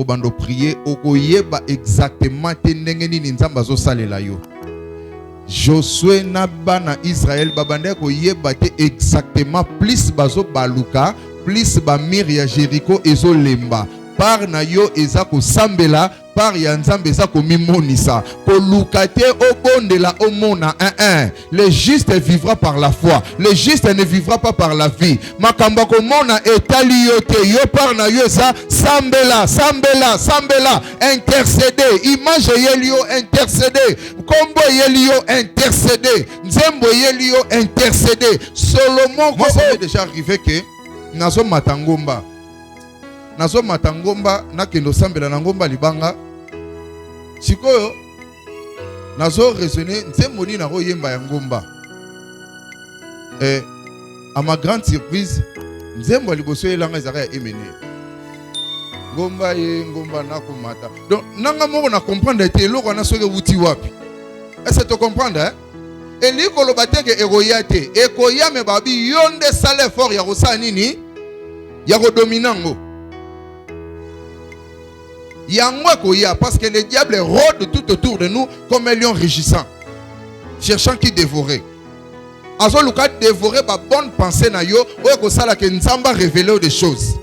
bando prier okoyeba exactement te ndenge nini nzambe azosalela yo. Josué na bana Israël babande koyeba te exactement plus bazo baluka plus ba mir ya Jericho ezo lemba par na yo eza ko sambela par ya nzambe eza ko mimonisa ko lukate obondela omona le juste vivra par la foi, le juste ne vivra pas par la vie. Makamba ko mona etali yo te yo par na yo eza sambela sambela sambela intercéder image yelio intercéder kombo yelio intercéder nzembo yelio intercéder. Solomon ko déjà arrivé que nazo matangomba na kendo sambela na ngomba libanga sikoyo nazo raisonner nzembo ni na royemba ya ngomba à ma grande surprise nzembo liboso elanga ezaka ya emene ngomba na komata donc nanga moko na comprendre te eloko na soki wuti wapi. Est-ce que tu comprends et likolo bateke eroya te ekoya me babi yonde sale fort ya kosa nini ya kodominango yango koya parce que le diable rôde tout autour de nous comme un lion rugissant cherchant qui dévorer. Azo luka dévorer ba bonne pensée na yo o ko sala ke nzamba révéler des choses.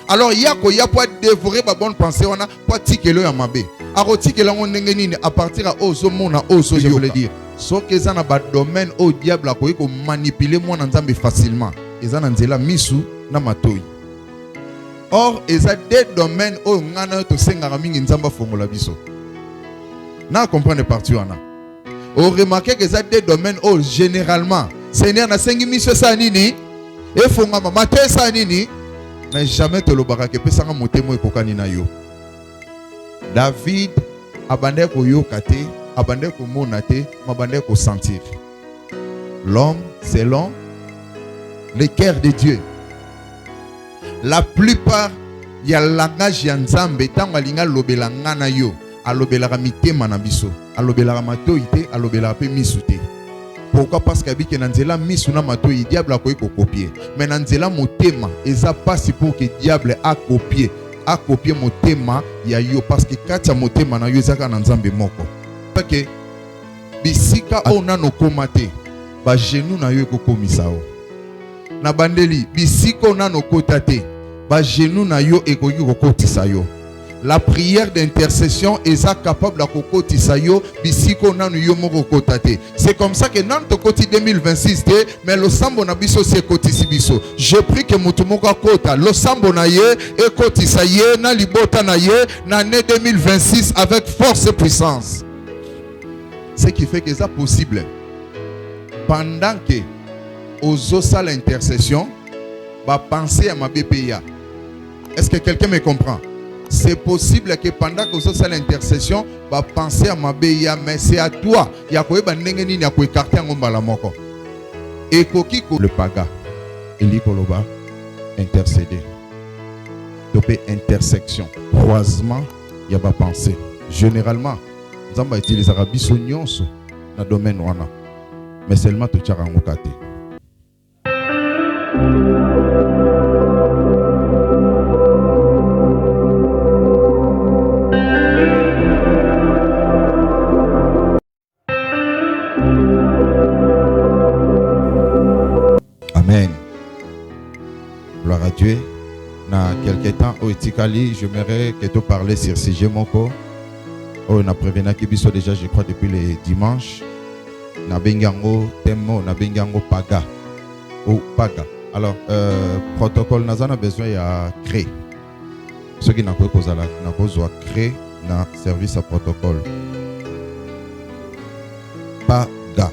Alors ya koya pour dévorer ba bonne pensée wana pour tikelo ya mabe. Arotikela ndenge nini à partir à ozo mona ozo je voulais dire. So que ça na ba domaine au diable akoyi ko manipuler moi na nzambe facilement. Eza na nzela misu na matoi. Or, il y a des domaines où on a tout sengara mingi nzamba fongola biso. Na comprendre partout ana. On remarque que il y a des domaines où généralement Seigneur na sengi miso sa nini e fonga mama te sa nini mais jamais te lo baraka pe sanga motemo ekokani na yo. David abande ko yokate, abande ko monate, mabande ko sentir. L'homme selon le cœur de Dieu. La plupart ya langage ya nzambe tango alinga lobela ngana yo alobela mitema na biso alobela matoi te alobela pe misu te. Pourquoi? Parce que abike na nzela misu na matoi diable akoyi ko copier mais na nzela motema eza pasi pour que diable a copier motema ya yo parce que kati ya motema na yo ezaka na nzambe moko parce que bisika ona no komate ba genou na yo ekokomisa o na bandeli bisiko nano kota te ba genou na yo ekoki kokotisa yo. La prière d'intercession est capable de kokotisa yo bisiko nano yo moko kota te. C'est comme ça que dans to koti 2026 te mais le sambo na biso se kotisi biso. Je prie que mutu moko kota le sambo na ye e kotisa ye na libota na ye na année 2026 avec force et puissance. Ce qui fait que c'est possible pendant que aux osa l'intercession va penser à ma BPA. Est-ce que quelqu'un me comprend? C'est possible que pendant que aux osa l'intercession va penser à ma BPA mais c'est à toi ya ko eba ndenge nini ya ko écarter ngomba la moko et kokiko le paga elikoloba intercéder topé intersection croisement ya ba penser généralement nzamba utilise biso nyonso na domaine wana mais seulement to tchara ngokate. Amen. Gloire à Dieu. Na quelque temps au Itikali, j'aimerais que tu parles sur ce sujet moko. Oh, na prévenu qui biso déjà je crois depuis le dimanche. Na bengango temo na bengango paga. Ou paga. Alors, protocole, nous avons besoin de créer. Ce qui n'a pas besoin de créer un service à protocole. Paga.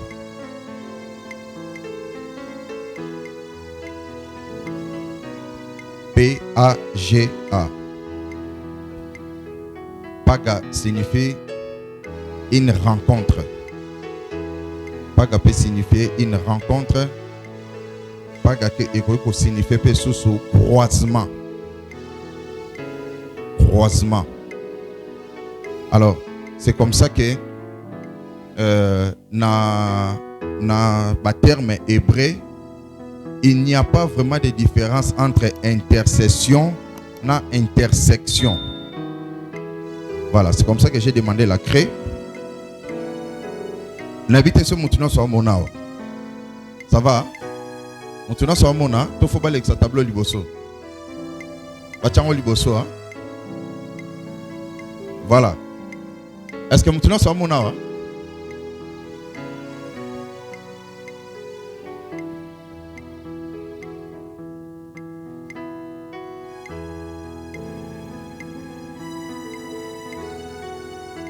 P-A-G-A. Paga signifie une rencontre. Paga peut signifier une rencontre. Paga que signifie sous croisement. Croisement. Alors, c'est comme ça que na terme hébreu, il n'y a pas vraiment de différence entre intercession et intersection. Voilà, c'est comme ça que j'ai demandé la craie. N'habitez ce moutino sur mon âme. Ça va? Moutino sur mon âme. Il faut pas l'exa tableau liboso. Bachango liboso. Voilà. Est-ce que moutino sur mon âme?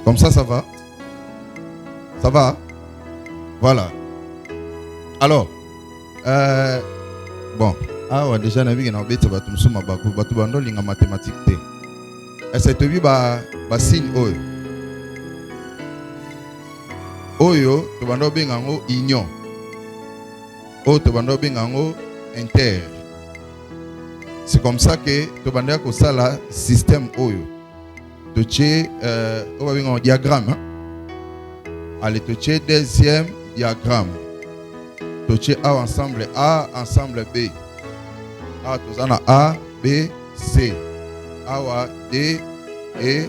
Comme ça va? Ça va? Voilà. Alors, bon, ouais, déjà, nabi na bête ba tumsu mabaku, ba tubando linga mathématique te. Est-ce que tu ba signe oyo? Oyo, tubando bengango union. Oyo tubando bengango inter. C'est comme ça que tubando ko sala système oyo. Tu on va un diagramme. Hein? Allez, tu deuxième diagramme. Tu A ensemble A, ensemble B. A, tu as A, B, C. A, D, E,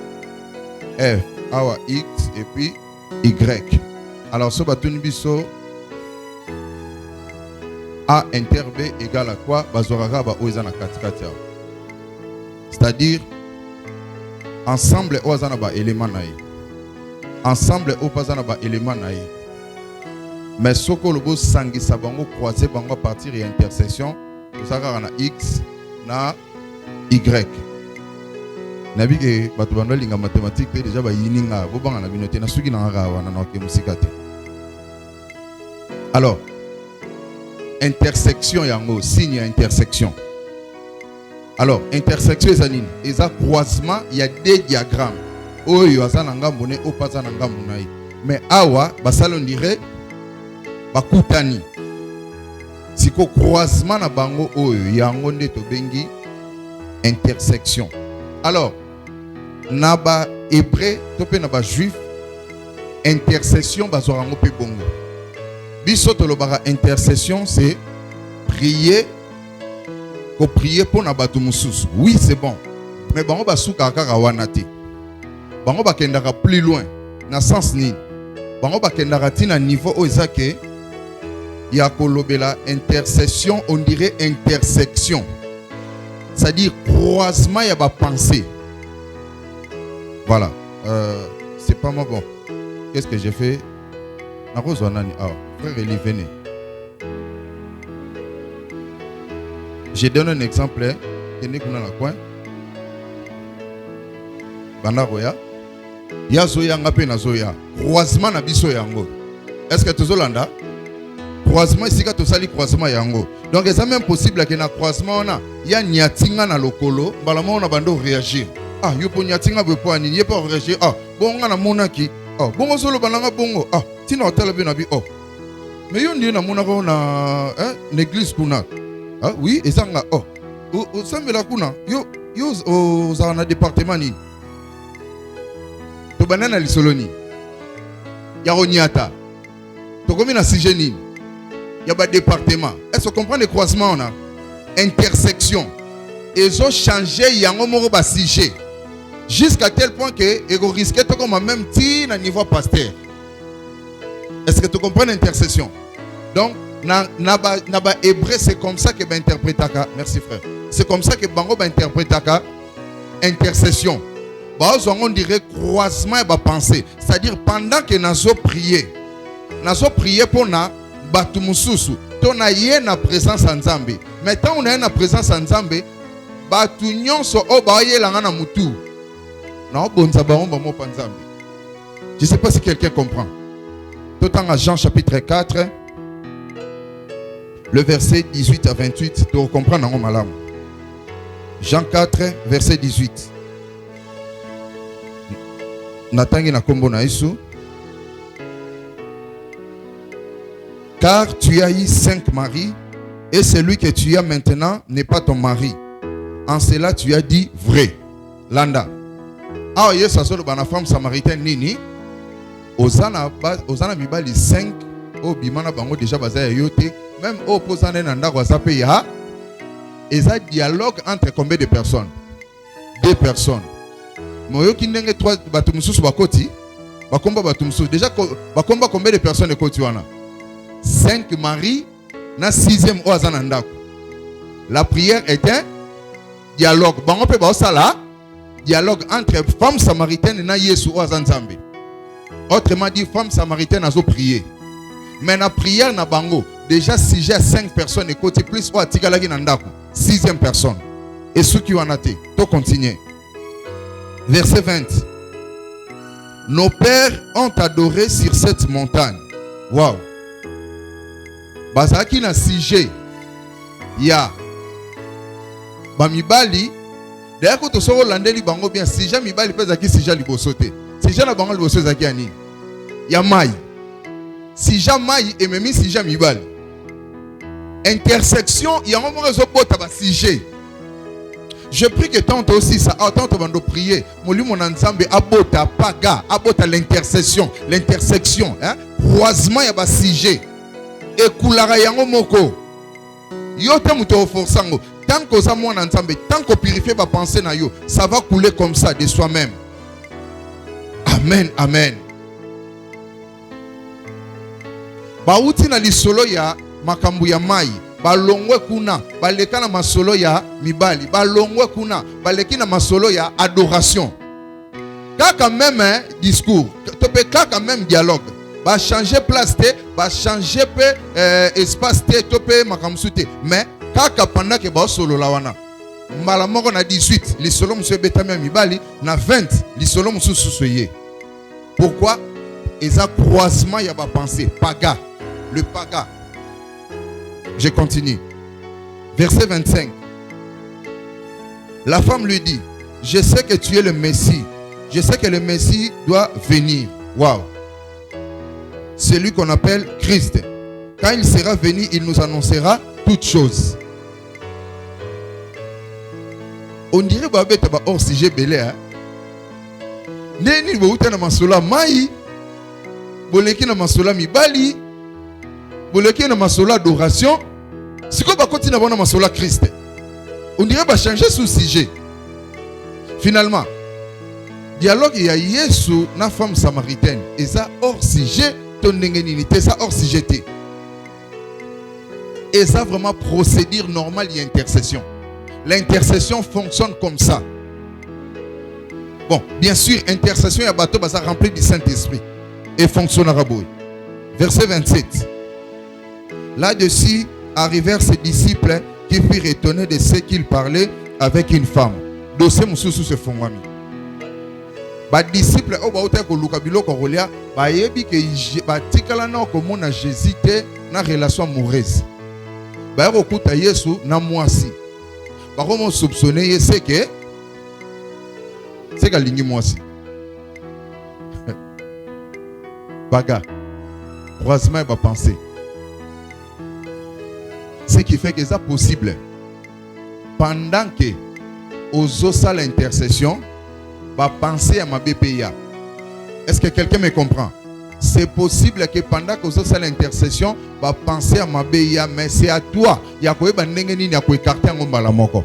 F. A, X, et puis Y. Alors, ce bâton biso A inter B égale à quoi? Bazorara ba oizana katikati. C'est-à-dire, ensemble au zanaba élément naï. Ensemble au pas zanaba élément naï. Mais ce que le beau sangi sabango croisé bango partir et intersection, tout ça na X na Y. Nabi ke batu bando linga mathématique déjà ba yininga bo banga na binote na suki na rawa na noke musikate. Alors intersection yango signe intersection. Alors, intersection et ça croisement, il y a des diagrammes. Oh, il y a un ngambone, oh, pas un ngambone. Mais awa, basalo dirait, bakutani. Si ko croisement na bango, oh, il y a un ngonde to bengi intersection. Alors, naba hébreu, topé naba juif, intercession bazorango pe bongo. Biso to lo bara intercession, c'est prier. Pour prier pour nabatu mususu. Oui, c'est bon. Mais bango basuka kaka wanati. Bango bakendaka plus loin. Na sens ni. Bango bakendaka tina niveau o ezake ya kolobela intercession, on dirait intersection. C'est-à-dire croisement ya ba pensée. Voilà. C'est pas moi bon. Qu'est-ce que j'ai fait? Na rozwanani. Ah, frère Eli, venez. Je donne un exemple. Tenez qu'on a la coin. Bandaroya. Ya zoya ngape na zoya. Croisement na biso yango. Est-ce que tu zolanda? Croisement ici quand tu sali croisement yango. Donc c'est même possible que na croisement on a ya nyatinga na lokolo. Balamo na bando réagir. Ah yo po nyatinga be po ani ye pas réagir. Ah bonga na monaki. Ah bongo solo bananga bongo. Ah tina hôtel be na bi oh. Mais yo ndi na monako na l'église kuna. Ah oui, et ça oh. Au Sambela kuna, yo au département ni. To banana lisoloni. Ya roniata. To comme na sigeni. Ya ba département. Est-ce que vous comprenez le croisement on a? Intersection. Ils ont changé yango moko ba sujet. Jusqu'à tel point que ils risquaient to comme même ti na niveau pasteur. Est-ce que tu comprends l'intercession? Donc Naba hébreu, c'est comme ça que interprétaka. Merci frère. C'est comme ça que bango interprétaka intercession. On dirait croisement et pensée. C'est-à-dire pendant que nazo prier pour na batu mususu. To na yé na présence en Nzambe. Mais tant on a na présence en Nzambe, batu nyonso o ba yé langa na mutu. Na bonza bango ba mo panzambe. Je ne sais pas si quelqu'un comprend. Tout en Jean chapitre 4. Le verset 18 à 28, tu comprends dans malam. Jean 4, verset 18. Natangi na kombo na Yesu. Car tu as eu 5 maris, et celui que tu as maintenant n'est pas ton mari. En cela tu as dit vrai. Landa. Ah, yes, ça sort de la femme samaritaine nini. Osana mibali 5 au bimana bango déjà basé yote. Même opposant nanda wasape ya. Et ça dialogue entre combien de personnes? 2 personnes. Moyo ki ndenge 3 bato mususu bakoti. Bakomba bato mususu. Déjà bakomba combien de personnes ekoti wana? 5 maris na 6e oazana ndako. La prière est un dialogue. Bango pe ba osala dialogue entre femme samaritaine na Yesu oazana Nzambe. Autrement dit, femme samaritaine a prié. Mais la prière na bango, déjà si j'ai 5 personnes et côté plus ou atikalaki na ndako, 6e personne. Et ceux qui en a été, to continuer. Verset 20. Nos pères ont adoré sur cette montagne. Waouh. Bazaki na sujet ya bamibali. D'ailleurs quand to so landeli bango bien sujet mibali pesa ki sujet libosote. Sujet na bango liboso zaki ani. Ya mai. Sujet mai et même sujet mibali. Intersection ya ngo mo zo bota ba sujet. Je prie que tant aussi ça, tant bando prier, molimo na Nzambe abota paga, abota l'intersection, hein, croisement ya ba sujet. Et kulara yango moko. Yo te muto forçango, tant que ça moi na Nzambe, tant qu'on purifie ba pensée na yo, ça va couler comme ça de soi-même. Amen, amen. Ba uti na lisolo ya makambu ya mai. Balongwe kuna baleka na masolo ya mibali, balongwe kuna baleki na masolo ya adoration. Kaka même discours, topé kaka même dialogue. Ba changer place te, ba changer pe espace te, topé makamsute. Mais kaka pendant que ba solo la wana. Mbala moko na 18, li solo monsieur betami mibali na 20, li solo monsieur sosoye. Pourquoi? Eza croisement ya ba pensée, paga, le paga. Je continue. Verset 25. La femme lui dit, je sais que tu es le Messie. Je sais que le Messie doit venir. Waouh. C'est lui qu'on appelle Christ. Quand il sera venu, il nous annoncera toutes choses. On dirait que c'est hors sujet belé. Neni bouta na masola mai. Boleki na masola mibali. Boleki na masola adoration. Si quoi va continuer à masola Christ. On dirait va changer ce sujet. Finalement, dialogue il y a Yesu na femme samaritaine. Et ça hors sujet ton n'engenité ça hors sujet. Et ça vraiment procédure normale il y a intercession. L'intercession fonctionne comme ça. Bon, bien sûr, intercession il y a bateau ça rempli du Saint-Esprit et fonctionnera beau. Verset 27. Là-dessus arrivèrent ses disciples qui furent étonnés de ce qu'il parlait avec une femme. Dossier mususu se fongwami. Ba disciples o ba ota ko luka biloko rolia ba yebi ke ba tikala na ko mona Jésus te na relation amoureuse. Ba ko kuta Yesu na mwasi. Ba ko mo soupçonner yese ke c'est ka lingi mwasi. Baga. Croisement ba penser. Ce qui fait que c'est possible. Pendant que aux os à l'intercession, va penser à ma BPIA. Est-ce que quelqu'un me comprend? C'est possible que pendant que aux os à l'intercession, va penser à ma BPIA, mais c'est à toi. Il y a quoi il y a quoi écarter en bas la moko.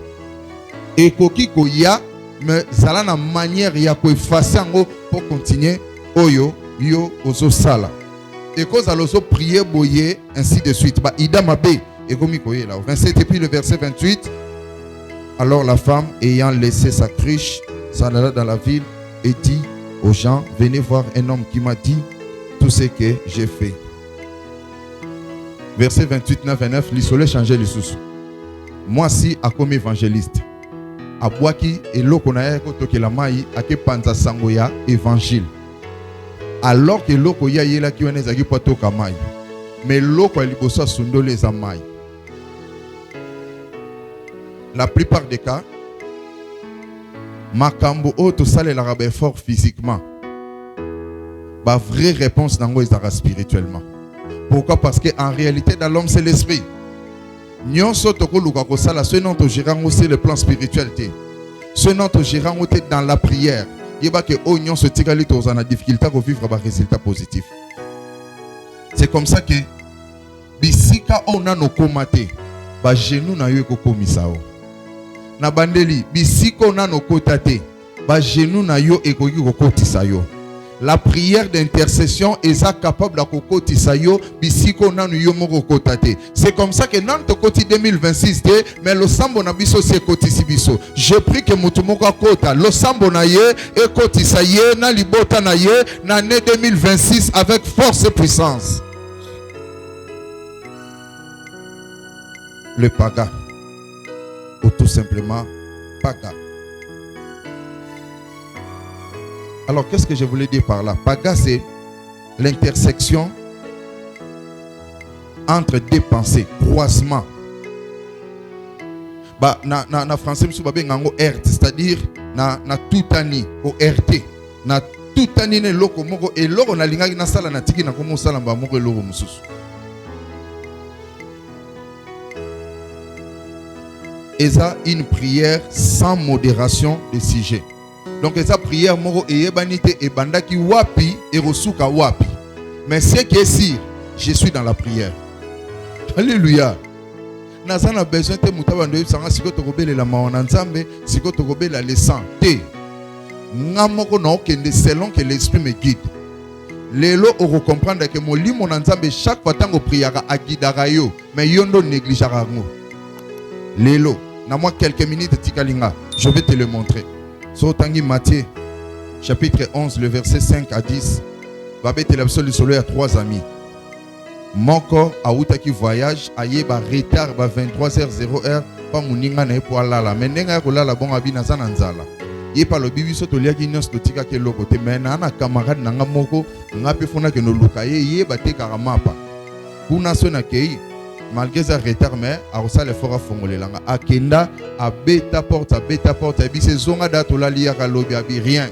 Et koki koya, mais ça la manière il y a quoi effacer en haut pour continuer. Oyo yo aux os sala. Et cause à l'oso prier boyer ainsi de suite. Bah ida ma bé. Et comme il là, 27 et puis le verset 28. Alors la femme, ayant laissé sa cruche, s'en alla dans la ville et dit aux gens, venez voir un homme qui m'a dit tout ce que j'ai fait. Verset 28, 9 et 9, l'isole changeait le sous. Moi si, à comme évangéliste, à boaki et l'eau a que la maille à que panza sangoya évangile. Alors que l'eau koya yela qui venait à qui poito kamaï. Mais l'eau ko libosa sundo les amaï. La plupart des cas, makambo o to sale la rabe fort physiquement. Ba vraie réponse nango ezara spirituellement. Pourquoi? Parce que en réalité dans l'homme c'est l'esprit. Nyonso to ko luka ko sala ce non to gérant aussi le plan spiritualité. Ce non to gérant aussi dans la prière. Yeba que o nyonso tikali to za na difficulté ko vivre ba résultat positif. C'est comme ça que bisika on a no komate ba genou na yo ko komisao. Na bandeli bisiko na no kotate ba genou na yo ekoki kokotisa yo. La prière d'intercession est capable de kokotisa yo bisiko nanu yo moko kotate. C'est comme ça que nan to koti 2026 te, mais le sambo na biso c'est kotisi biso. Je prie que mutu moko kota lo sambo na ye e kotisa ye na libota na ye na année 2026 avec force et puissance. Le paga, ou tout simplement paga. Alors, qu'est-ce que je voulais dire par là? Paga, c'est l'intersection entre deux pensées, croisement. Bah, na français, c'est-à-dire na tout ani, au RT, na tout ani ne loko moko et loko na linga na sala na tiki na komo sala mba moko loko mususu. Et ça, une prière sans modération de sujet. Donc, esa prière moko eyebanite e bandaki wapi et rosuka wapi. Mais c'est que si je suis dans la prière. Alléluia. Naza na besoin te mutaba ndo sanga siko tokobele la mawana nzambe, siko tokobela le sang te. Nga moko na okende selon que l'esprit me guide. Lelo oko comprendre que molimo na nzambe chaque fois tango priaka agidaka yo, mais yondo négligera ngo. Lelo, na moi quelques minutes tikalinga, je vais te le montrer. Sotangi Matthieu, chapitre 11, le verset 5 à 10. Babete l'absolu solo à 3 amis. Moko a outaki voyage, aye ba retard ba 23h00 pa muninga na po alala. Menenga ya kolala bon abina za nzala. Ye pa lo bibi soto liaki nyos totika ke loko te mena na camarade nanga moko ngapi fona ke no luka ye ba te karamapa. Kuna sona kei malgré sa retard mais a reçu l'effort à fongolelanga akenda a beta porte et bise zonga date la lia ka lobi abi rien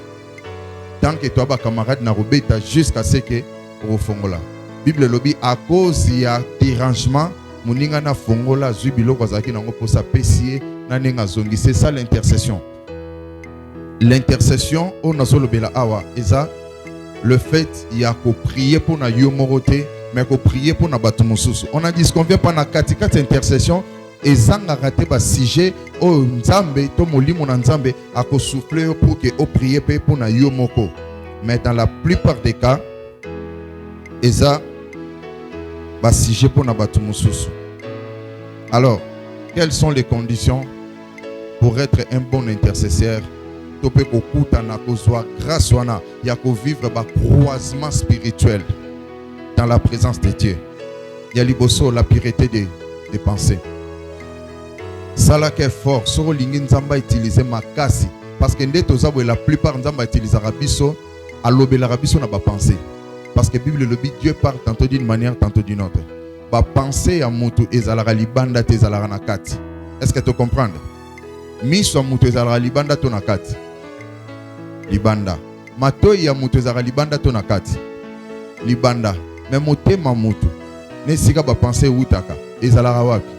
tant que toi ba camarade na robeta jusqu'à ce que au fongola Bible lobi à cause ya dérangement muninga na fongola zubilo kwazaki nango posa pesie na nenga zongi. C'est ça l'intercession. L'intercession on a solo bela awa eza le fait ya ko prier pour na yo morote mais qu'on prie pour na batu mususu. On a dit ce qu'on vient pas na katikati intercession et zanga raté ba sujet o nzambe to molimo na nzambe a ko souffler pour que o prier pour na yo moko. Mais dans la plupart des cas eza ba sujet pour na batu mususu. Alors, quelles sont les conditions pour être un bon intercesseur? Topé ko kuta na ko zwa grâce wana ya ko vivre ba croisement spirituel dans la présence de Dieu. Il y a liboso la pureté des pensées. Ça là qui est fort. Soro lingi nzamba utiliser makasi parce que la plupart nzamba utilise rabiso alobe la rabiso na ba pensée. Parce que Bible le dit Dieu parle tantôt d'une manière tantôt d'une autre. Ba pensée ya mutu ezalaka libanda te ezalaka na kati. Est-ce que tu comprends? Miso mutu ezalaka libanda to na kati. Libanda. Matoi ya mutu ezalaka libanda to na kati. Libanda. Mais motema mutu nesika ba penser utaka ezalaka wapi.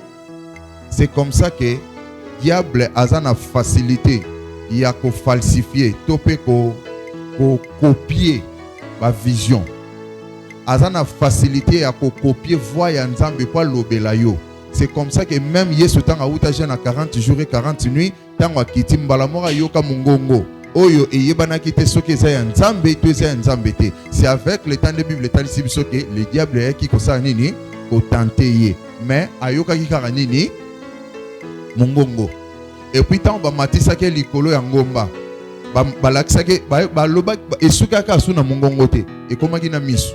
C'est comme ça que diable a na facilité ya ko falsifier topé ko copier ba vision. Azana facilité ya ko copier voix ya nzambe pa lobela yo. C'est comme ça que même Yesu tanga uta jeune à 40 jours et 40 nuits tanga kiti mbala mora yoka mungongo. Oyo eyebana kite soki eza ya nzambe to eza ya nzambe te. C'est avec le temps de Bible talisi biso que le diable est qui ko sa nini ko tenter ye. Mais ayoka ki kaka nini mungongo. Et puis tant ba matisa ke likolo ya ngomba. Ba lakisa ke ba loba esuka ka suna mungongo te. Et comment ki na misu.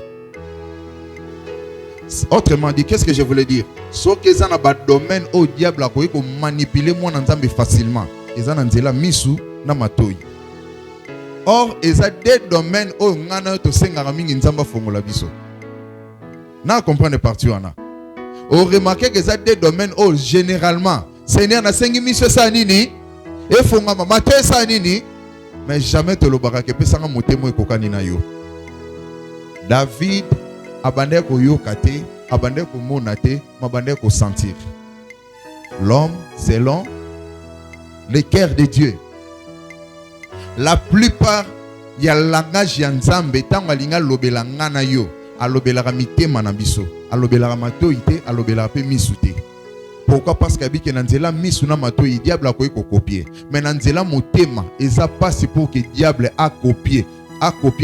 Autrement dit, qu'est-ce que je voulais dire? So que ça na ba domaine au diable a ko manipuler moi nzambe facilement. Eza na nzela misu na matoi. Or, il y a des domaines où on a to sengara mingi nzamba fongola biso. Na comprendre partie wana. On remarque que il y a des domaines où généralement Seigneur na sengi miso sa nini e fongama maté sa nini mais jamais te lo baraka pe sanga motemo ekokani na yo. David abandé ko yokate, abandé ko monate, abandé ko sentir. L'homme selon le cœur de Dieu. La plupart y a langage ya nzambe tanga linga lobela ngana yo alobela mitema na biso alobela matoite alobela pe misute Pourquoi? Parce que nanzela misuna mato le diable a copier. Mais nanzela motema eza passe pour que diable a copié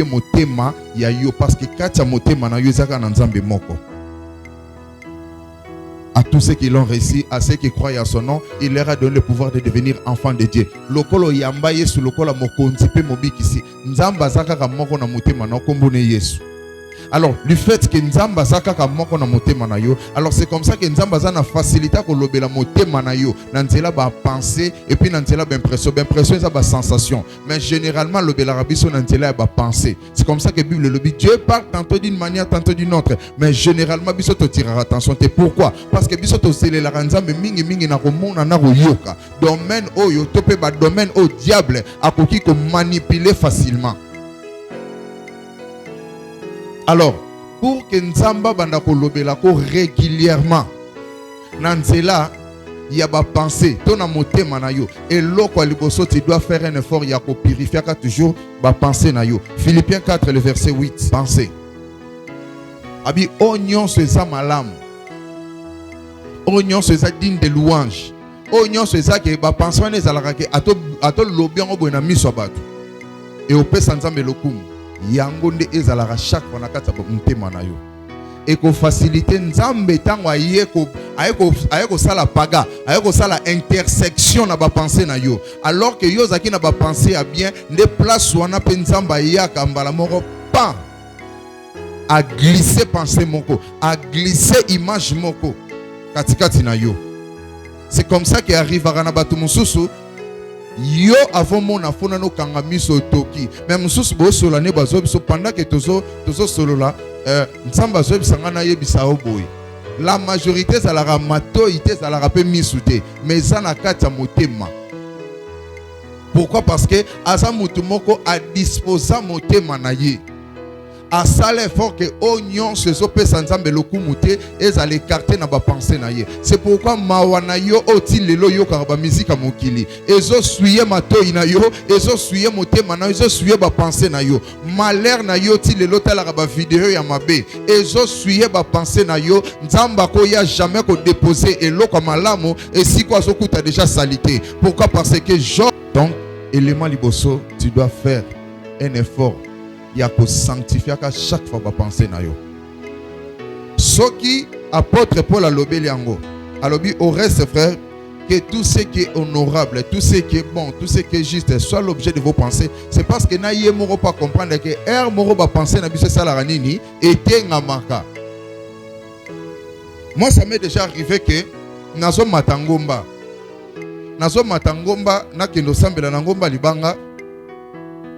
motema ya yo parce que katia motema na yo zaka na nzambe moko. À tous ceux qui l'ont réussi, à ceux qui croient à son nom, il leur a donné le pouvoir de devenir enfants de Dieu. Lokolo yamba yesu lokola mokonzi pe mobikisi. Nzamba zaka ka moko na motema na kombone yesu. Alors, le fait que Nzamba zaka ka moko na motema na yo, alors c'est comme ça que Nzamba zana facilité ko lobela motema na yo, nanzela ba penser et puis nanzela ba impression ça ba sensation. Mais généralement lobela rabiso nanzela ba penser. C'est comme ça que Bible le dit, Dieu parle tantôt d'une manière, tantôt d'une autre, mais généralement biso to tirera attention. Et pourquoi? Parce que biso to sele la Nzambe mingi na ko mona na ko yoka. Domaine oyo to pe ba domaine au diable akoki ko manipuler facilement. Alors, pour que Nzamba banda ko lobela ko régulièrement, nanzela ya ba penser, ton motema na yo, et loko liboso tu dois faire un effort ya ko purifier ka toujours ba penser na yo. Philippiens 4 le verset 8, penser. Abi oignon se za malam. Oignon se za digne de louange. Oignon se za ke ba pensement ne zalaka ke ato lobiango bona miso batu. Et au pesa Nzambe lokumu. Yango nde ezalaka chaque fois na kati ya motema na yo. Et ko faciliter Nzambe tango ayeko sala paga, ayeko sala intersection na ba pensée na yo. Alors que yo zaki na ba pensée a bien, nde place wana pe Nzamba yaka mbala moko pa a glisser pensée moko, a glisser image moko katikati na yo. C'est comme ça que arrivera na batu mususu. Yo avant mon afona no kanga miso toki même sous bo solo ne bazo biso pendant que tozo solo là nzamba zo bisanga na yebisa oboy la majorité ça la mato ité ça la pe misute mais ça na kata motema. Pourquoi? Parce que asa mutu moko a disposa motema na ye a sale fort que oignon se sope sanzambe lokumute et à l'écarter na ba pensée na ye. C'est pourquoi mawana yo oti lelo yo karaba musique mokili ezo suye matoi na yo ezo suye motema na yo ezo suye ba pensée na yo malheur na yo ti lelo tala ba vidéo ya mabe ezo suye ba pensée na yo nzamba ko ya jamais ko déposer eloko malamo et si quoi sokuta déjà salité. Pourquoi? Parce que donc élément liboso tu dois faire un effort. Il y a que sanctifier à chaque fois que penser na yo. Ce qui apôtre Paul a lobé liango. A lobby au reste frère que tout ce qui est honorable, tout ce qui est bon, tout ce qui est juste soit l'objet de vos pensées. C'est parce que na yé moro pas comprendre que moro ba penser na bise sala nini était ngamaka. Moi ça m'est déjà arrivé que nazo matangomba na kendo sambela na ngomba libanga.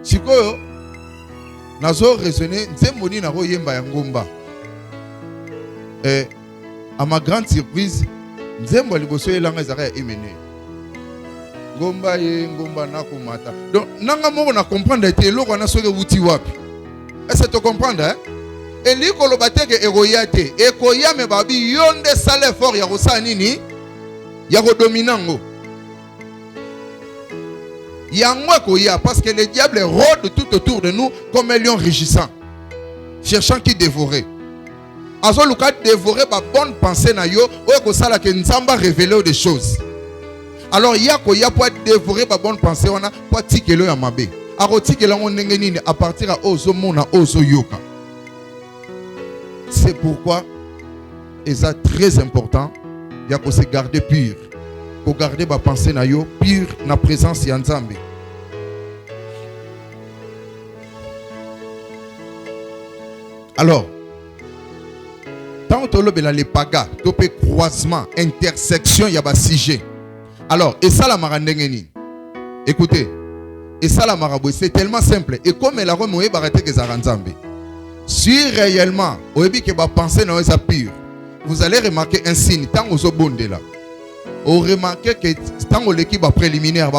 Sikoyo nazo raisonner nzemoni na ko yemba ya ngomba. À ma grande surprise, nzembo liboso elanga ezaka ya emene. Ngomba na komata. Donc nanga moko na comprendre te eloko na soke wuti wapi. Est-ce que tu comprends hein? Et liko lo bateke egoya te. Ekoya me babi yonde sale fort ya kosa nini? Ya ko dominango. Parce que le diable rôde tout autour de nous comme un lion rugissant, cherchant qui dévorer. Azo luka dévorer ba bonne pensée na yo, ko sala ke Nzamba révéler des choses. Alors ya pour dévorer ba bonne pensée wana, pour tikelo ya mabe. Arotikela ngo ndenge nini à partir à ozo mona ozo yoka. C'est pourquoi c'est très important ya ko se garder pur. Pour garder ma pensée na yo pure na présence ya Nzambe. Alors, tant que les pagas, topé croisement, intersection, il y a un sujet. Alors, et ça la marandengeni. Écoutez, et ça la marabou, c'est tellement simple. Et comme elle a remué, barrete que ça Nzambe. Si réellement, au début que ma pensée na yo pure, vous allez remarquer un signe tant aux obonde là. On remarque que tant l'équipe préliminaire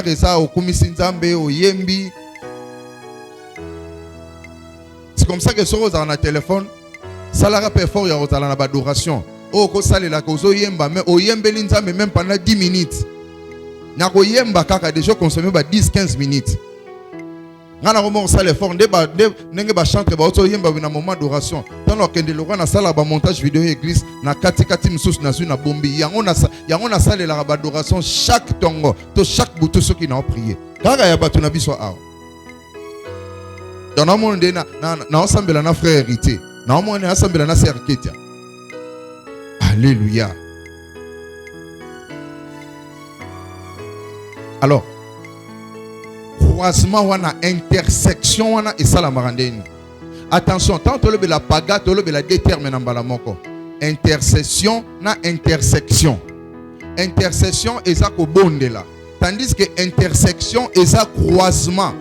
et ça au commissaire Nzambe au yembi. C'est comme ça que sur un téléphone, ça la rappelle fort ya ozala na adoration. Oh ko sale la ko zo yemba mais au yembeli Nzambe même pendant 10 minutes. Na ko yemba kaka déjà consommer 10-15 minutes. ngana romo sala effort ndenge ba chanter ba oto yemba na moment d'adoration tant que ndeloko na sala ba montage vidéo église na kati msusu na su na bombi yango na sala la ba adoration chaque tongo to chaque butu soki na prier kaka ya batu na biso awa dans le monde na ensemble na frère hérité na monde ensemble na sœur Ketia. Alléluia. Alors croisement wana intersection wana et ça la marandeni. Attention, tant que le la paga, to le la détermine en balamoko. Intercession na intersection. Intercession est ça ko bonde là. Tandis que intersection est ça croisement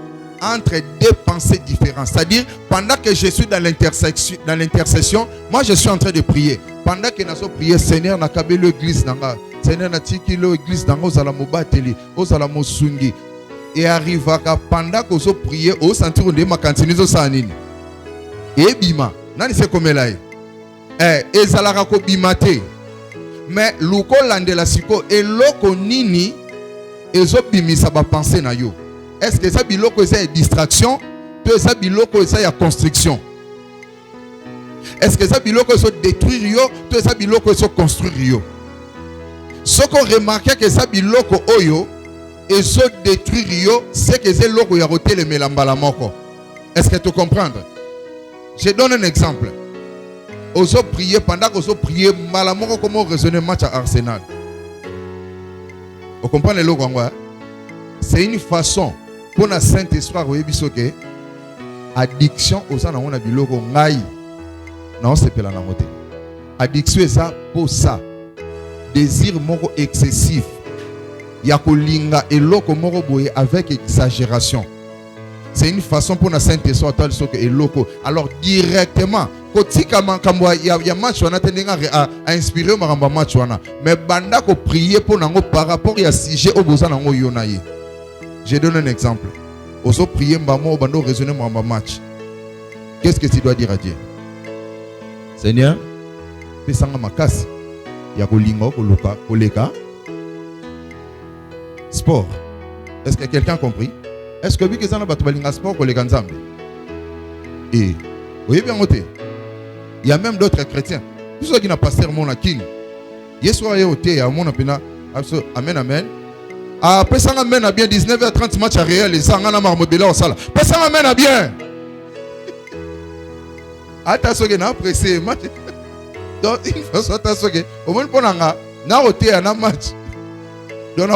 entre deux pensées différentes. C'est-à-dire pendant que je suis dans l'intercession, moi je suis en train de prier. Pendant que nous prions, Seigneur n'a kabé l'église nanga. Seigneur n'a tiki l'église nanga aux alamo bateli, aux alamo sungi. Et arrive à pendant que vous priez, vous sentez que ma cantine zo sanini. Et bima, nani se comme là. Et zalara ko bimate. Mais luko landela siko et loko nini ezo bimisa ba penser na yo. Est-ce que ça biloko c'est distraction? Tout ça biloko c'est construction. Est-ce que ça biloko c'est détruire yo? Tout ça biloko c'est construire yo. Ce qu'on remarque que ça biloko oyo et se détruire yo, c'est que c'est logo ya roté le melambala moko. Est-ce que tu comprends? Je donne un exemple. Oso prier pendant que oso prier malamoko comment raisonner match à Arsenal. Vous comprenez le logo ngwa? C'est une façon pour la Saint-Esprit oyebisoke addiction osa na ona biloko ngai. Non, c'est pas la moté. Addiction est ça pour ça. Désir moko excessif. Yakolinga eloko moko boye avec exagération. C'est une façon pour la Saint-Esprit de eloko. Alors directement, kotika makambo ya match wana tendenga a inspirer maramba match wana. Mais banda ko prier pour nango par rapport ya sujet oboza nango yonaye. Je donne un exemple. Oso prier mbamo bando raisonner maramba match. Qu'est-ce que tu dois dire à Dieu? Seigneur, pesanga makasi ya kolinga koluka koleka. Sport. Est-ce que quelqu'un a compris? Est-ce que vous avez un sport pour les Ganzambe? Et vous voyez bien noté. Il y a même d'autres chrétiens. Tous ceux qui n'ont pas sermon à King. Hier soir, il y a été à mon opinion. Amen, amen. Après ça, amen à bien 19h30 match à réel. Et ça, on a marmobila au salle. Après ça, amen à bien. Attention, il y a un pressé match. Donc, il faut attention. Au moins, on a un été à un match. Donc,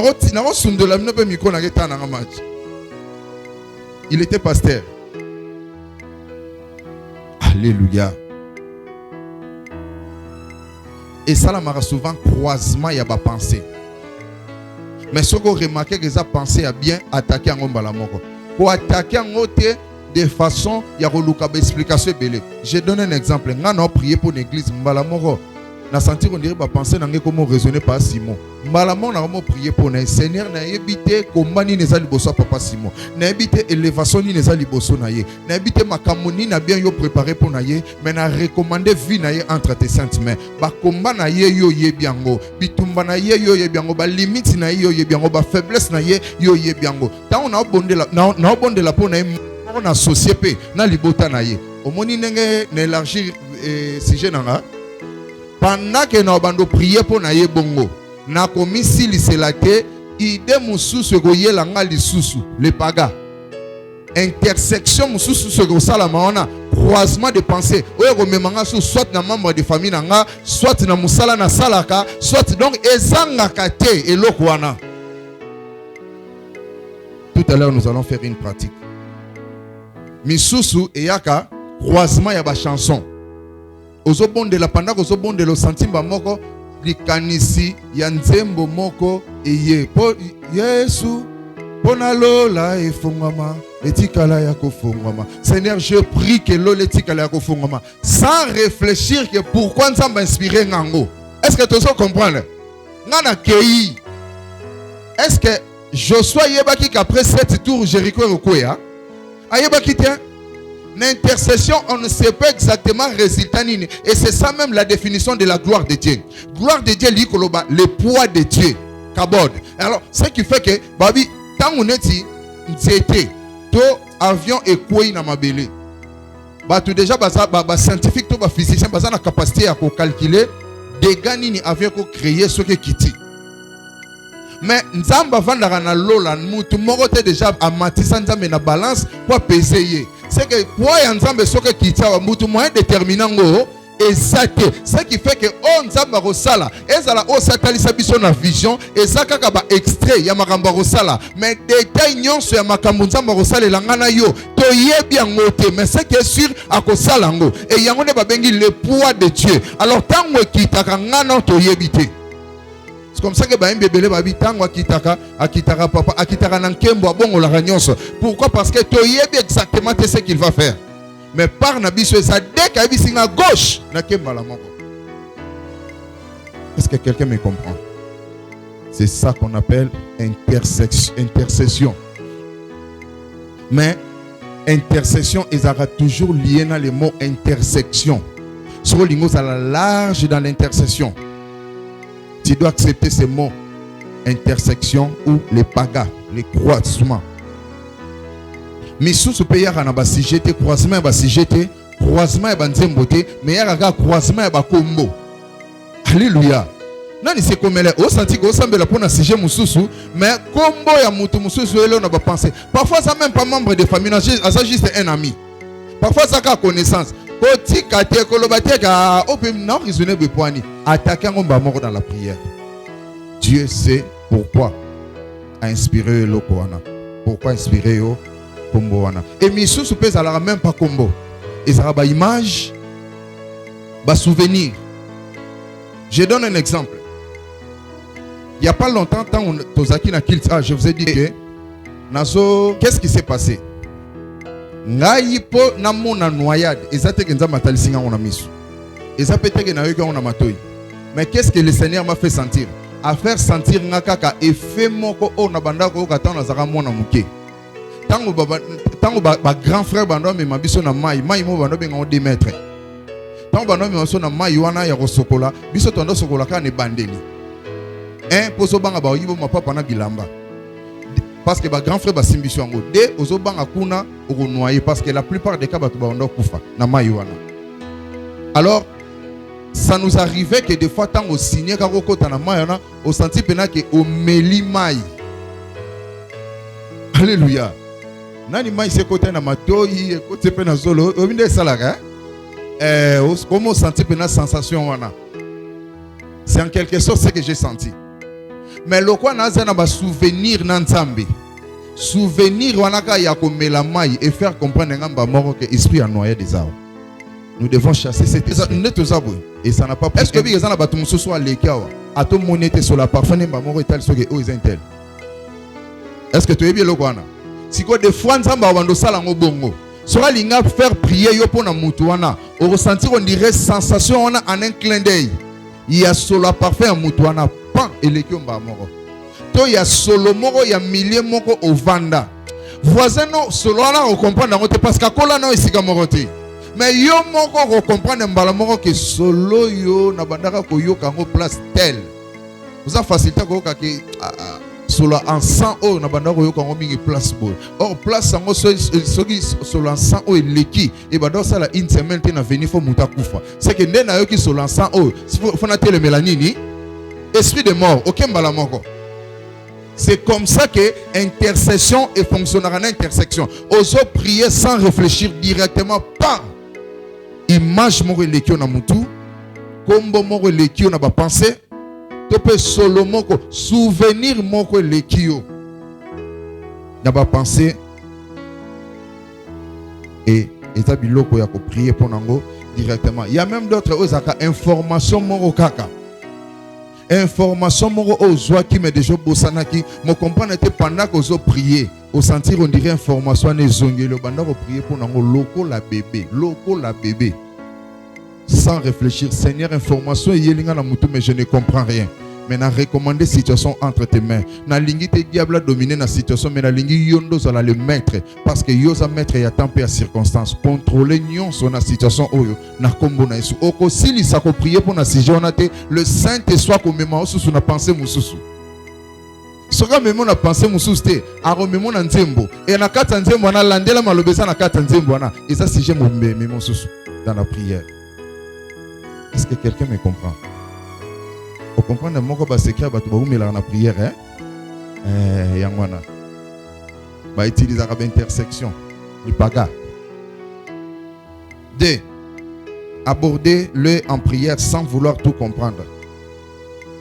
il était pasteur. Alléluia. Et ça, là, souvent croisement, il y a des pensées. Mais ce qu'on remarque, que ça pensée a bien attaqué en Moko. Pour attaquer en côté de façon, il y a une explication. Je donne un exemple. On a prié pour l'église Mbalamoko. Na sentir on dirait pas penser dans comment raisonner par Simon. Malamon na vraiment prier pour le Seigneur na éviter comment ni nezali bosso papa Simon. Na éviter élévation ni nezali bosso na ye. Na éviter makamoni na bien yo préparé pour na ye, mais na recommander vie na ye entre tes sentiments. Ba combat na ye yo ye biango, bitumba na ye yo ye biango, ba limite na ye yo ye biango, ba faiblesse na ye yo ye biango. Tant on a bondé la na bondé la pour na on a société na libota na ye. Au moni nenge na élargir sujet nanga. Pendant que nous avons prié pour naye bongo, na komisi liselate ide mususu goye langa lisusu le paga. Intersection mususu se go sala maona croisement de pensée. Oyo go memanga soit na membre de famille nanga, soit na musala na salaka, soit donc ezanga kate eloko wana. Tout à l'heure nous allons faire une pratique. Misusu eyaka croisement ya ba chanson. Ozobonde la pendant ozobonde lo sentimba moko likanisi ya nzembo moko eye po Yesu pona lola efungama etikala ya kofungama. Seigneur, je prie que lo etikala ya kofungama sans réfléchir que pourquoi nous sommes inspirés ngango. Est-ce que tu as comprendre? Ngana kei. Est-ce que Joshua yebaki qu'après 7 tours Jéricho rekoya? Ayebaki tiens. L'intercession, on ne sait pas exactement le résultat. Et c'est ça même la définition de la gloire de Dieu. Gloire de Dieu, le poids de Dieu. Kabod. Alors, ce qui fait que, Babi, tant on est dit, to avion ekwei na mabele. Tout déjà scientifique to ba physicien baza na capacité à calculer dégâts nini avion ko créer ce que kiti. Mais nzamba vandaka na lola mutu moko te déjà amatisa nzambe na balance pour peser. C'est que poids ya nzambe soke kiti wa mutu moyen déterminant ngo exact. Ce qui fait que on nzamba rosala ezala o satalisa biso na vision ezaka ka ba extrait ya makambo rosala mais détail nyonso ya makambo nzamba rosala elangana yo to yebi yango te mais ce qui est sûr akosala ngo et yango ne ba bengi le poids de Dieu. Alors tango kitaka ngana to yebi te. C'est comme ça que ba mbebele ba bitango akitaka papa akitaka na nkembo abongo la nyonso. Pourquoi? Parce que to yebi exactement ce qu'il va faire. Mais par Nabiso, ça dès qu'il y a à gauche, est-ce que quelqu'un me comprend? C'est ça qu'on appelle intercession. Mais intercession, ils sera toujours lié dans le mot intersection. Sur le mot, ça la large dans l'intercession. Tu dois accepter ces mots intersection ou les pagas, les croisements. Mais sous ce pays, il y a un sujet, croisement, il y a un sujet, croisement, il y a un zemboté, mais il y a un croisement, il y a un combo. Alléluia. Non, c'est comme elle est. Au senti qu'on semble pour un sujet moussou, mais combo il y a moutou moussou, on a pas pensé. Parfois, ça même pas membre de famille, ça juste un ami. Parfois, ça a connaissance. Petit kate kolobate ka opem na raisonner be poani. Attaquer on va mort dans la prière. Dieu sait pourquoi a inspiré le Koana. Pourquoi inspirer au combo wana. Et mission se pèse à la même pas combo. Et ça va image, va souvenir. Je donne un exemple. Il n'y a pas longtemps, quand Tozaki na Kilta, je vous ai dit que Nazo, qu'est-ce qui s'est passé? Ngai po na mona noyade, ezate kenza matalisinga on a misu. Ezapete ke na yoka on a matoi. Mais qu'est-ce que le Seigneur m'a fait sentir? À faire sentir ngakaka effet moko o na banda ko ka tana zaka mona muke. Tango ba grand frère bando me mabiso na mai mo bando benga 2 mètres. Tango bando me maso na mai wana ya kosokola, biso tondo sokola ka ne bandeli. Poso banga ba yibo ma papa na bilamba. Parce que ba grand frère ba simbiso ngo de ozo banga kuna oko noyer parce que la plupart des cas ba to bando kufa na mai wana. Alors ça nous arrivait que des fois tant au signé ka kokota na mai wana au senti pena que au meli mai. Alléluia. Nani mai se côté na matoi côté pena solo obinde salaka comment sentir pena sensation wana. C'est en quelque sorte ce que j'ai senti. Mais le quoi n'a pas souvenir n'ensemble. Souvenir wanaka ya komela mai et faire comprendre ngamba moro que esprit a noyé des arbres. Nous devons chasser cette et ça n'a pas. Est-ce que bien ça n'a pas tout muso soit lekawa a tout monete sur la parfum ngamba moro etal so que o isentel. Est-ce que tu es bien le quoi na? Si quoi des fois nzamba wando sala ngo bongo. Sera linga faire prier yo pona mutu wana. Au ressentir on dirait sensation on a en un clin d'œil. Il y a solo parfait en mutu wana. Et les kiomba moko. To ya solo moko ya millier moko au vanda. Voisin no solo na o comprendre ngote parce que kola na esika moko te. Mais yo moko ko comprendre mbala moko que solo yo na bandaka ko yo kango place tel. Vous a facilité ko ka ke solo en 100 euro na bandaka ko yo kango mingi place boy. Or place sango soki solo en 100 euro leki et bado sala une semaine te na venir fo muta kufa. C'est que ndena yo ki solo en 100 euro. Faut na tele melanini. Esprit de mort, aucun balamoko. C'est comme ça que intercession et fonctionnera en intersection. Oso prier sans réfléchir directement par image moko lekio na mutu, kombo moko lekio na ba pensée, tope solo moko souvenir moko lekio na ba pensée et etabiloko ya ko prier pour nango directement. Il y a même d'autres osaka information moko kaka. Information moro ozoa qui me déjà bosanaki me comprendre était pendant que ozo prier au sentir on dirait information ne zongelo banda ko prier pour nango loko la bébé sans réfléchir. Seigneur, information yelinga na mutu mais je ne comprends rien. Mais na recommander situation entre tes mains. Na lingi te diable dominer na situation mais na lingi yondo za le maître parce que yoza maître ya temps et à circonstance contrôler nion son situation oyo na kombo na Yesu. Oko sili sa ko prier pour na sujet on a te le Saint-Esprit ko mema osusu na pensée mususu. soka memo na pensée mususu te aromemo na nzembo et na kata nzembo na landela malobesa na kata nzembo na et ça sujet memo mususu dans la prière. Est-ce que quelqu'un me comprend? Vous comprenez moko ba secret ba to ba umela na prière yangwana ba utiliser la intersection le paga. 2. Abordez-le en prière sans vouloir tout comprendre.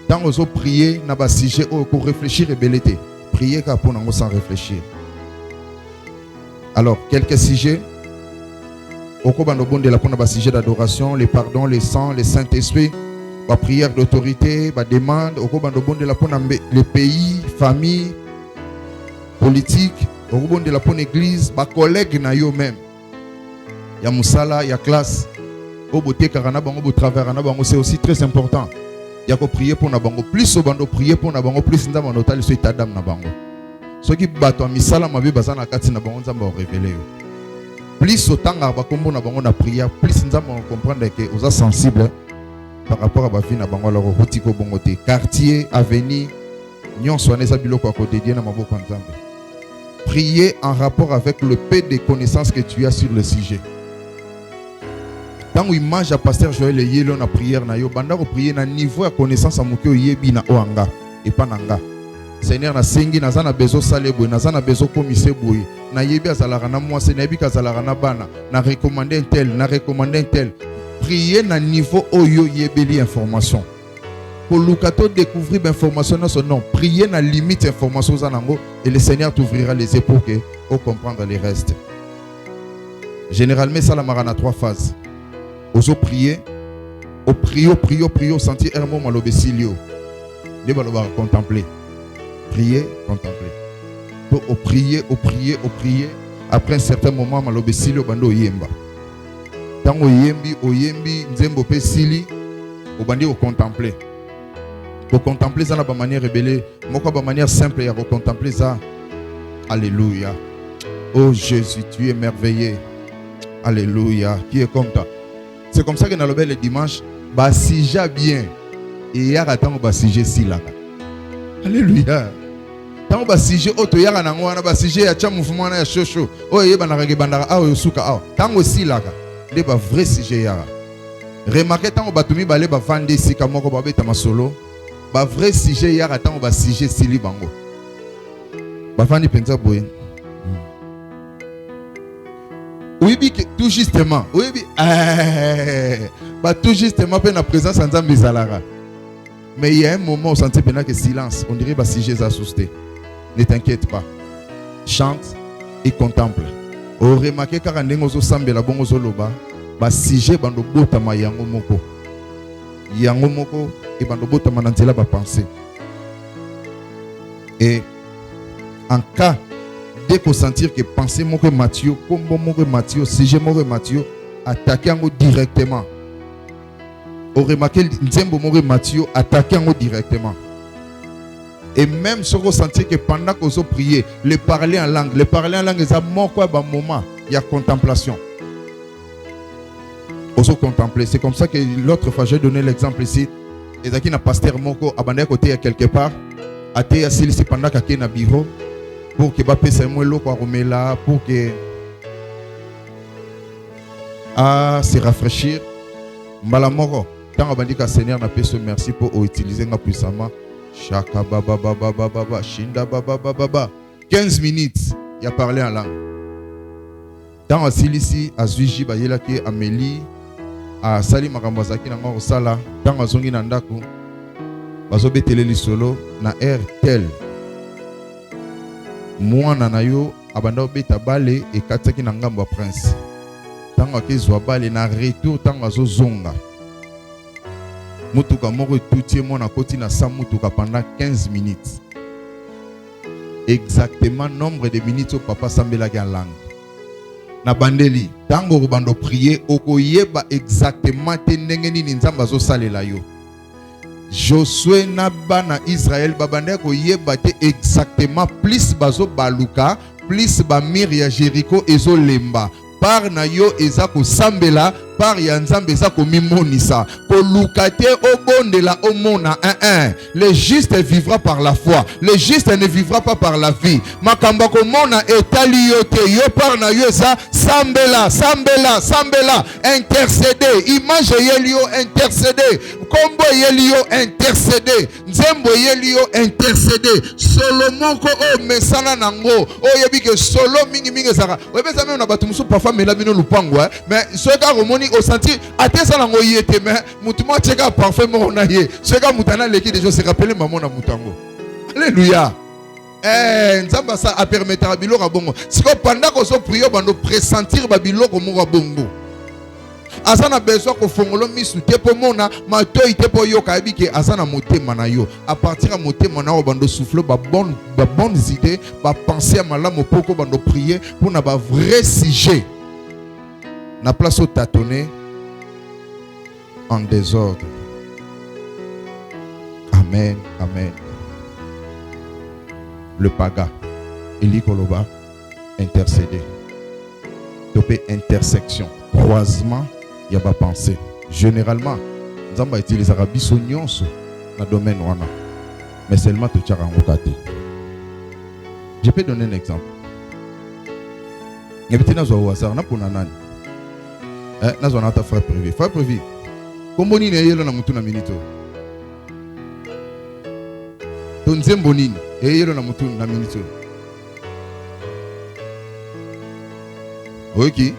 Quand vous priez, na ba sujet pour réfléchir et belleté. Priez sans réfléchir. Alors, quelques sujets. Au cours de la sujet d'adoration, les pardons, les sangs, les Saint-Esprit, la prière d'autorité, la demande, au cours de la les pays, famille, politique, au cours de la église, les collègues na yo même. Il y a Moussala, il y a classe. Au beauté karana bango travers c'est aussi très important. Il y a prier pour na bango plus au bando prier pour na bango plus ndama notal so itadam na bango. Ce qui bato misala mabe bazana kati na bango nzamba révéler. Plus autant ba kombo na bango na prière, plus nzamba comprendre que vous êtes sensible par rapport à ba vie na bango la rotiko bongote quartier avenue nyon soane sa biloko ko dédié na maboko nzambe. Prier en rapport avec le peu de connaissances que tu as sur le sujet. Quand image à pasteur Joël Yelo na prière na yo banda ko prier na niveau ya connaissance amuki oyebi na oanga et pas nanga. Seigneur na sengi na zana bezo salebo na zana bezo komise boy na yebi azalaka na moi na yebi kazalaka na bana na recommander un tel prier na niveau oyo yebeli information. Pour lukato découvrir l'information dans son nom, prier na limite information zanango et le Seigneur t'ouvrira les épaules pour comprendre les restes. Généralement ça la marana 3 phases. Oso prier, au prier, sentir un moment l'obésilio. Les baloba contempler. Prier, contempler. Au prier. Après un certain moment, l'obésilio bando yemba. Tant au yembi, nzembo pe sili, au bandi au contempler. Au contempler ça na ba manière rebelle, moko ba manière simple ya contempler ça. Alléluia. Oh Jésus, tu es merveilleux. Alléluia. Qui est comme toi? C'est comme ça que dans le dimanche, basija bien. Et il y a un basije sila. Alléluia. Tant basije auto yara na ngwana basije ya cha mouvement na shosho. Oh yeba na rege bandara awo suka awo. Tant sila ka. Les ba vrai sujet yara. Remarquez tant batumi balé ba vande sika moko ba beta masolo. Ba vrai sujet yara tant basije sili bango. Ba vandi penza boye. Oui, tout justement. Oui, tout justement, la présence en Zambizalara. Mais il y a un moment où on sentit que silence. On dirait que si Jésus a assusté. Ne t'inquiète pas. Chante et contemple. Au remarqué car on est sambe la bongo zoloba. Si Jésus bando botama yango moko. Yango moko et bando botama nantela ba penser. Et en cas dès qu'on sentir que penser Moko Mathieu, combo Moko Mathieu, sujet Moko Mathieu, attaquer en directement. On remarque Nzembo Moko Mathieu, attaquer en directement. Et même si on sentir que pendant qu'on se prier, les parler en langue, c'est mort quoi, moment, il y a contemplation. On se contempler. C'est comme ça que l'autre fois, j'ai donné l'exemple ici. Et là, qui n'a pasteur Moko, abandonné à côté quelque part, à terre, si pendant qu'il y a un bureau, pour que Bapé Samuel pour que se rafraîchir. Malamoro, tant que Seigneur n'a pas ce merci pour utiliser puissamment. Chaka baba baba baba shinda baba baba 15 minutes, il a parlé en langue. Tant à Silici, à Zuiji, Bayela qui Amélie, à Sali Makamazaki na Moro Sala, tant à Zongi Nandaku, Bazobe Télé solo na air tel. Moi nanayo abanda obeta bale et kataki na ngambo prince. Tango kezwa bale na retour tango azozonga. Mutuka moko tutie mona koti na sa mutuka pendant 15 minutes. Exactement nombre de minutes au papa sambela en langue. Na bandeli tango bando prier okoyeba exactement te ndenge nini nzamba zo salela yo. Josué Naba na Israël babande ko yebate exactement plus bazo baluka plus ba mir ya Jericho ezo lemba par na yo ezako sambela par ya nzambe eza komimonisa koluka te obondela omona le juste vivra par la foi, le juste ne vivra pas par la vie. Makamba komona etali yo te yo par na yo eza sambela intercéder, image yelio intercéder, kombo yelio intercéder, nzembo yelio intercéder, Solomon ko o mesana nango o yebi ke solo mingi ezaka webeza même na batu musu parfois mela bino lupango mais soka romoni o senti atesa nango yete mais mutu mo cheka parfait mo na ye soka mutana leki déjà se rappeler maman na mutango. Alléluia. Nzamba ça a permettre à biloko bongo siko pendant ko so prier bando pressentir ba biloko mo bongo azana besoin ko fongolo misu te po mona matoi te po yo ka biki azana motema na yo à partir à motema na bando souffler ba bonnes idées ba penser à malamu poko bando prier pour na ba vrai sujet na place au tâtonner en désordre. Amen, amen. Le paga Eli Koloba intercéder topé intersection croisement ya ba pensée généralement nzamba utilise biso nyonso na domaine wana mais seulement to tchaka ngokate. Je peux donner un exemple. Ngebitina zo wasar na pona nani na zo na ta frère privé kombo nini yelo na mutu na minito to nzembo nini yelo na mutu na minito. Ok.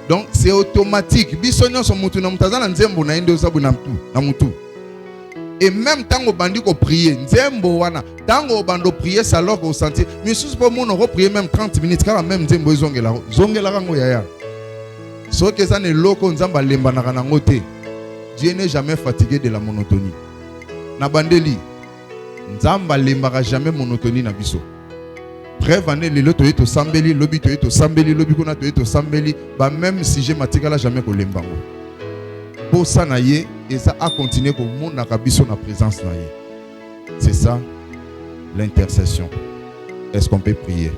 Donc c'est automatique. Bisonyo son mutu na mutazana nzembo na ende osabu na mutu. Et même tant au bandi ko prier nzembo wana tango au bando prier ça alors au senti mais sous pas mon on prier même 30 minutes car même nzembo zongela rango yaya. So que ça ne loko nzamba lemba na kanango te. Dieu n'est jamais fatigué de la monotonie. Na bandeli nzamba lembaka jamais monotonie na biso. Bref, année le loto eto sambeli, lobi to eto sambeli, lobi kona to eto sambeli, ba même si j'ai matikala jamais ko lembango. Pour ça na ye, et ça a continué ko mon na kabiso na présence na ye. C'est ça l'intercession. Est-ce qu'on peut prier?